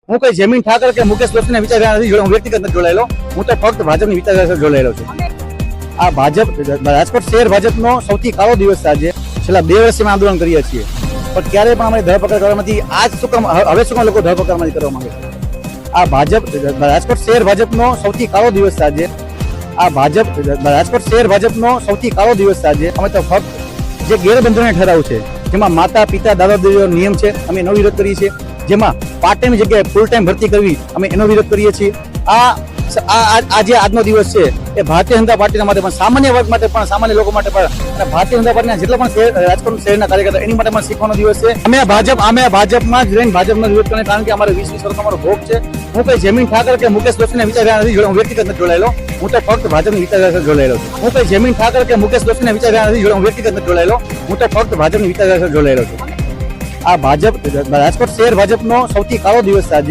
હું કઈ જમીન ઠાકર કે મુકેશ દોશીના વિચારધારા નથી જોડાયેલો, હું વ્યક્તિગત નથી જોડાયેલો. હું તો ફક્ત ભાજપની વિચારધારા સાથે જોડાયેલો છું. આ ભાજપ રાજકોટ શહેર ભાજપનો સૌથી કાળો દિવસ છે આજે. છેલ્લા 2 વર્ષથી અમે આંદોલન કરીએ છીએ, પણ ક્યારેય પણ અમારી ધરપકડ કરવામાં આજ શું કામ હવે શું કામ લોકો ધરપકડ કરવા માંગે છે? આ ભાજપ રાજકોટ શહેર ભાજપનો સૌથી કાળો દિવસ છે આજે. આ ભાજપ રાજકોટ શહેર ભાજપનો સૌથી કાળો દિવસ છે આજે. અમે તો ફક્ત જે ગેરબંધોને ઠરાવ છે, જેમાં માતા પિતા દાદા દાદીનો નિયમ છે, અમે એનો વિરોધ કરીએ છીએ. જેમાં પાર્ટ ટાઈમ જગ્યાએ ફૂલ ટાઈમ ભરતી કરવી, અમે એનો વિરોધ કરીએ છીએ. આજે આજનો દિવસ છે એ ભારતીય જનતા પાર્ટીના માટે પણ, સામાન્ય વર્ગ માટે પણ, સામાન્ય લોકો માટે પણ, અને ભારતીય જનતા પાર્ટીના જેટલા પણ રાજકોટ શહેરના કાર્યકર્તા એની માટે પણ શીખવાનો દિવસ છે. અમે ભાજપમાં જ રહીને ભાજપનો વિરોધ કરીને, કારણ કે અમારે 20 વર્ષનો અમારો ભોગ છે. હું કઈ જમીન ઠાકર કે મુકેશ દોશીના વિચારધારા નથી જોડાયેલો, હું વ્યક્તિગત નથી જોડાયેલો. હું તો ફક્ત ભાજપની વિચારધારા સાથે જોડાયેલો છું. હું કઈ જમીન ઠાકર કે મુકેશ દોશીના વિચારધારા નથી જોડાયેલો, હું વ્યક્તિગત નથી જોડાયેલો. હું તો ફક્ત ભાજપની વિચારધારા સાથે જોડાયેલો છું. આ ભાજપ રાજકોટ શહેર ભાજપનો સૌથી કાળો દિવસ છે આજે.